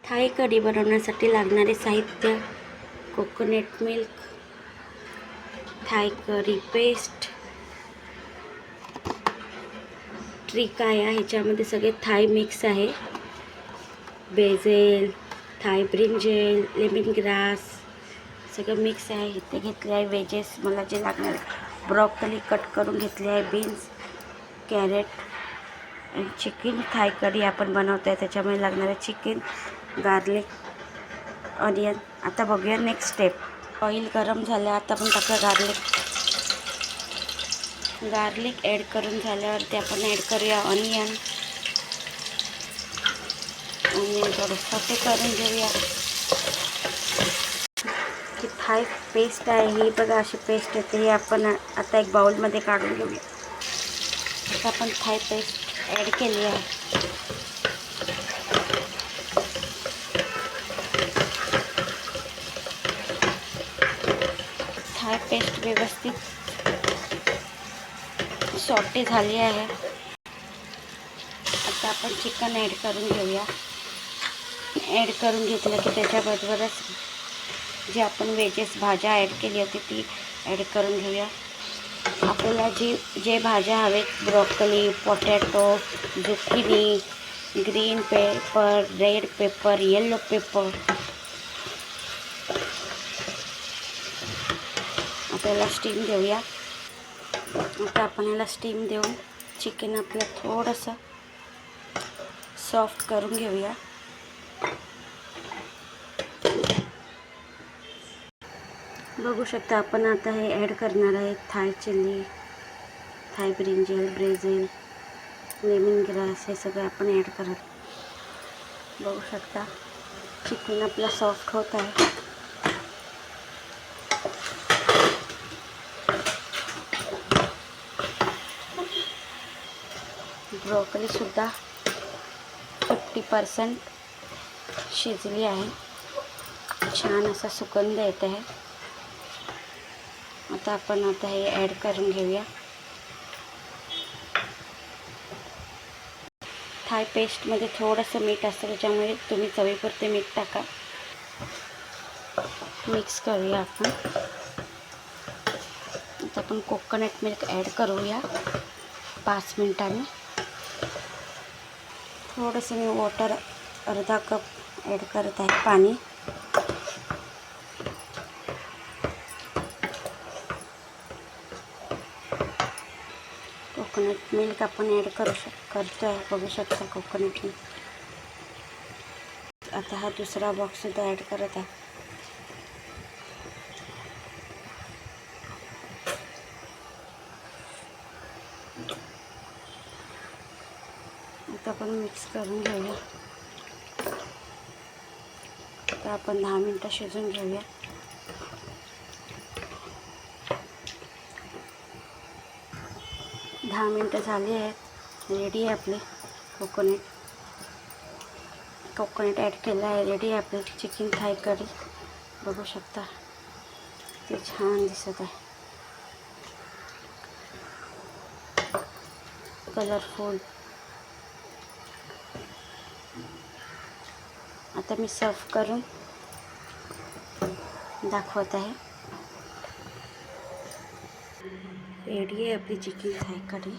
Thai कढी बनवण्यासाठी लागणारे साहित्य: coconut milk, Thai kadhi paste, trick आहे ह्याच्यामध्ये सगळे थाई मिक्स आहे, basil, Thai brinjal, lemon grass सगळं मिक्स आहे. इथे घेतले आहे वेजेस मला जे लागणार आहे. ब्रॉकली कट करून घेतली आहे, बीन्स, कॅरेट आणि चिकन. थाई कढी आपण बनवतो आहे त्याच्यामुळे लागणार आहे चिकन, गार्लिक, ऑनियन. आता बघूया नेक्स्ट स्टेप. ऑइल गरम झालं, आता आपण टाकूया गार्लिक ॲड करून झाल्यावरती आपण ॲड करूया ऑनियन थोडं सॉटे करून घेऊया. ही थाई पेस्ट आहे, ही बघा अशी पेस्ट येते. ही आपण आता एक बाउलमध्ये काढून घेऊया. आता आपण थाई पेस्ट ॲड केली आहे. थाई पेस्ट व्यवस्थित सॉटे झाली आहे. आता आपण चिकन ॲड करून घेऊया. ॲड करून घेतलं की त्याच्याबरोबरच जे आपण वेजेस भाज्या ॲड केली होती ती ॲड करून घेऊया. आपल्याला जे भाज्या हवेत, broccoli, potato, zucchini, green pepper, red pepper, yellow paper, आपल्याला स्टीम देऊया. आता आपण याला स्टीम देऊन चिकन आपलं थोडंसं सॉफ्ट करून घेऊया. बघू शकता आपण आता हे ॲड करणार आहे Thai chilli, Thai brinjal, brinjal, lemongrass हे सगळं आपण ॲड करत. बघू शकता चिकन आपला सॉफ्ट होत आहे. ब्रोकलीसुद्धा 50% शिजली आहे. छान असा सुगंध येत आहे. आता आपण हे ॲड करून घेऊया. थाई पेस्टमध्ये थोडंसं मीठ असतं त्याच्यामुळे तुम्ही चवीपुरते मीठ टाका. मिक्स करूया आपण. आता आपण कोकोनट मिल्क ॲड करूया 5 मिनिटांनी. थोडंसं मी वॉटर अर्धा कप ॲड करत आहे, पाणी. कोकोनट मिल्क आपण ॲड करतो आहे. बघू शकता कोकोनट मिल्क. आता हा दुसरा बॉक्ससुद्धा ॲड करत आहे. आता आपण मिक्स करून घेऊया. आता आपण 10 मिनटं शिजवून घेऊया. दहा मिनटं झाली आहेत. रेडी आहे आपले कोकोनट ॲड केलं आहे. रेडी आहे आपले चिकन थाई कढी. बघू शकता ते छान दिसत आहे, कलरफुल. आता मी सर्व करून दाखवत आहे. रेडी आहे आपली चिकन थाई कढी.